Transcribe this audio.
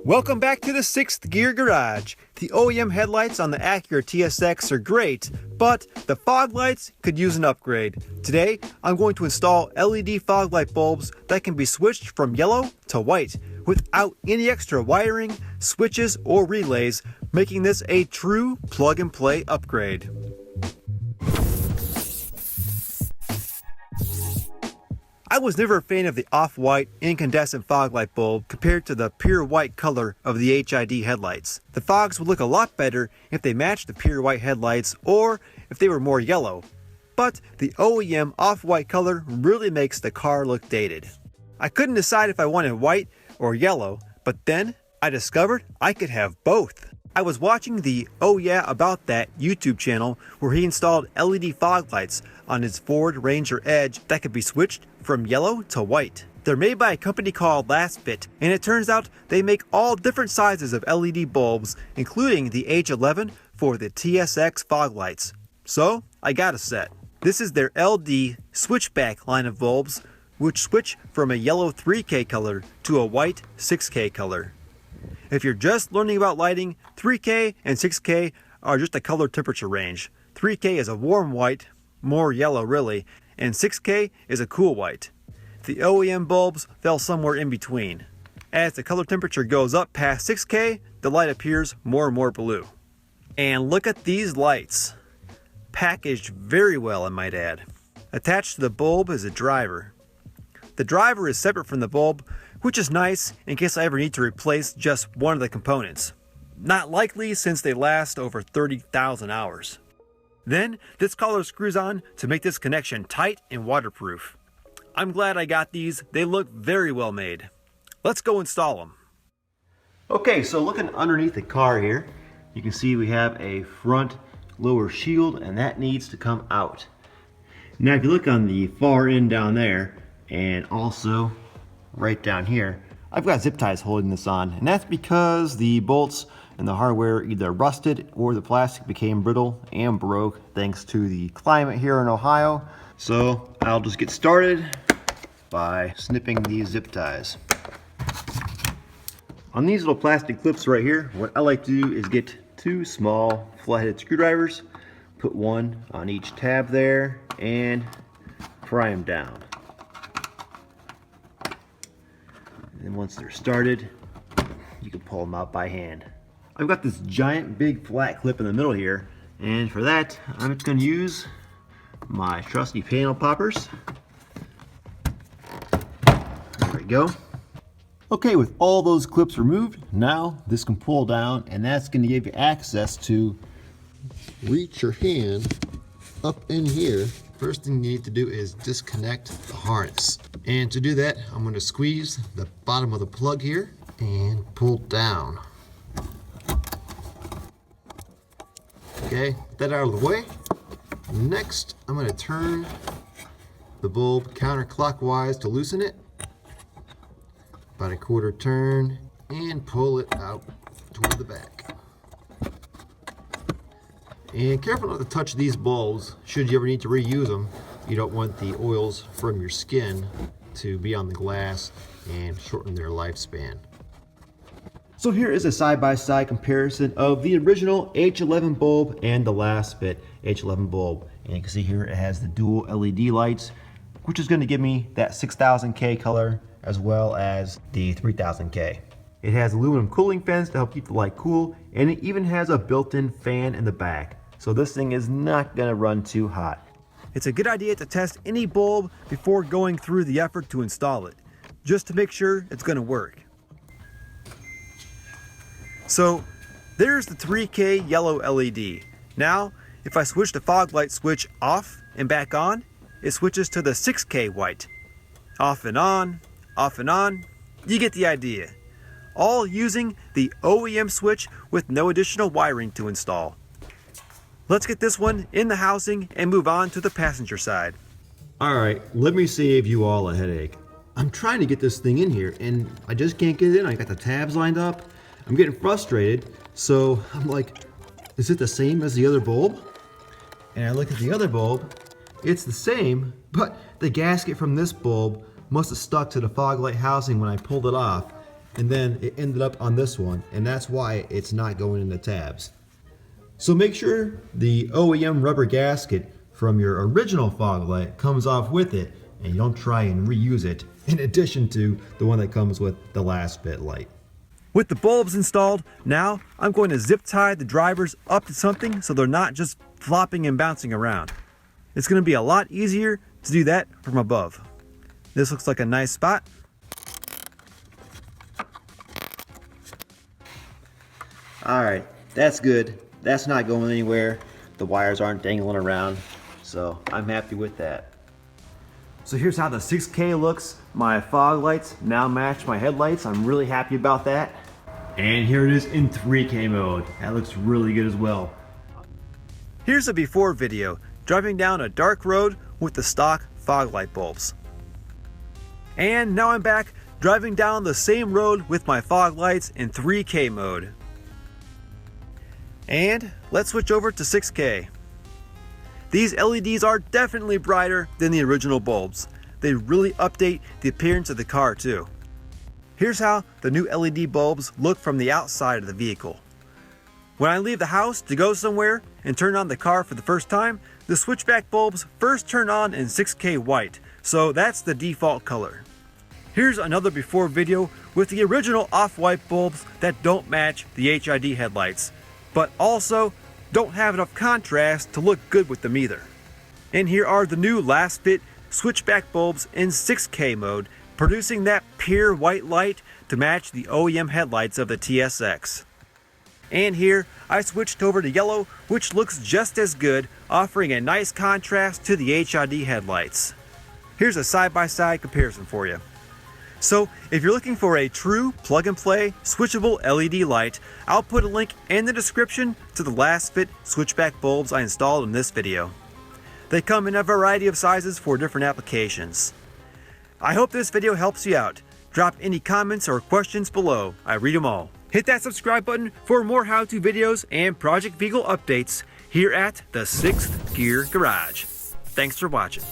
Welcome back to the 6th Gear Garage. The OEM headlights on the Acura TSX are great, but the fog lights could use an upgrade. Today, I'm going to install LED fog light bulbs that can be switched from yellow to white without any extra wiring, switches, or relays, making this a true plug-and-play upgrade. I was never a fan of the off-white incandescent fog light bulb compared to the pure white color of the HID headlights. The fogs would look a lot better if they matched the pure white headlights or if they were more yellow. But the OEM off-white color really makes the car look dated. I couldn't decide if I wanted white or yellow, but then I discovered I could have both. I was watching the Oh Yeah About That YouTube channel where he installed LED fog lights on his Ford Ranger Edge that could be switched from yellow to white. They're made by a company called Lasfit, and it turns out they make all different sizes of LED bulbs, including the H11 for the TSX fog lights. So I got a set. This is their LD Switchback line of bulbs, which switch from a yellow 3K color to a white 6K color. If you're just learning about lighting, 3K and 6K are just a color temperature range. 3K is a warm white, more yellow really, and 6K is a cool white. The OEM bulbs fell somewhere in between. As the color temperature goes up past 6K, the light appears more and more blue. And look at these lights. Packaged very well, I might add. Attached to the bulb is a driver. The driver is separate from the bulb, which is nice in case I ever need to replace just one of the components. Not likely since they last over 30,000 hours. Then this collar screws on to make this connection tight and waterproof. I'm glad I got these. They look very well made. Let's go install them. Okay, so looking underneath the car here, you can see we have a front lower shield and that needs to come out. Now if you look on the far end down there and also right down here, I've got zip ties holding this on, and that's because the bolts and the hardware either rusted or the plastic became brittle and broke thanks to the climate here in Ohio. So I'll just get started by snipping these zip ties. On these little plastic clips right here, what I like to do is get two small flat-headed screwdrivers, put one on each tab there, and pry them down. And once they're started, you can pull them out by hand. I've got this giant big flat clip in the middle here, and for that I'm just going to use my trusty panel poppers. There we go. Okay, with all those clips removed, now this can pull down, and that's going to give you access to reach your hand up in here. First thing you need to do is disconnect the harness. And to do that, I'm going to squeeze the bottom of the plug here and pull down. Okay, get that out of the way. Next, I'm going to turn the bulb counterclockwise to loosen it. About a quarter turn and pull it out toward the back. And careful not to touch these bulbs should you ever need to reuse them. You don't want the oils from your skin to be on the glass and shorten their lifespan. So here is a side-by-side comparison of the original H11 bulb and the Lasfit H11 bulb. And you can see here it has the dual LED lights, which is going to give me that 6000K color as well as the 3000K. It has aluminum cooling fans to help keep the light cool, and it even has a built-in fan in the back. So this thing is not going to run too hot. It's a good idea to test any bulb before going through the effort to install it, just to make sure it's going to work. So there's the 3K yellow LED. Now, if I switch the fog light switch off and back on, it switches to the 6K white. Off and on, you get the idea. All using the OEM switch with no additional wiring to install. Let's get this one in the housing and move on to the passenger side. Alright, let me save you all a headache. I'm trying to get this thing in here and I just can't get it in. I got the tabs lined up. I'm getting frustrated, so I'm like, is it the same as the other bulb? And I look at the other bulb, it's the same, but the gasket from this bulb must have stuck to the fog light housing when I pulled it off. and then it ended up on this one, and that's why it's not going in the tabs. So make sure the OEM rubber gasket from your original fog light comes off with it, and you don't try and reuse it in addition to the one that comes with the Lasfit light. With the bulbs installed, now I'm going to zip tie the drivers up to something so they're not just flopping and bouncing around. It's going to be a lot easier to do that from above. This looks like a nice spot. Alright, that's good. That's not going anywhere. The wires aren't dangling around, so I'm happy with that. So here's how the 6K looks. My fog lights now match my headlights. I'm really happy about that. And here it is in 3K mode. That looks really good as well. Here's a before video, driving down a dark road with the stock fog light bulbs. And now I'm back driving down the same road with my fog lights in 3K mode. And let's switch over to 6K. These LEDs are definitely brighter than the original bulbs. They really update the appearance of the car too. Here's how the new LED bulbs look from the outside of the vehicle. When I leave the house to go somewhere and turn on the car for the first time, the switchback bulbs first turn on in 6K white, so that's the default color. Here's another before video with the original off-white bulbs that don't match the HID headlights, but also don't have enough contrast to look good with them either. And here are the new Lasfit switchback bulbs in 6K mode, producing that pure white light to match the OEM headlights of the TSX. And here I switched over to yellow, which looks just as good, offering a nice contrast to the HID headlights. Here's a side-by-side comparison for you. So if you're looking for a true plug-and-play switchable LED light, I'll put a link in the description to the Lasfit switchback bulbs I installed in this video. They come in a variety of sizes for different applications. I hope this video helps you out. Drop any comments or questions below. I read them all. Hit that subscribe button for more how-to videos and project vehicle updates here at the 6th Gear Garage. Thanks for watching.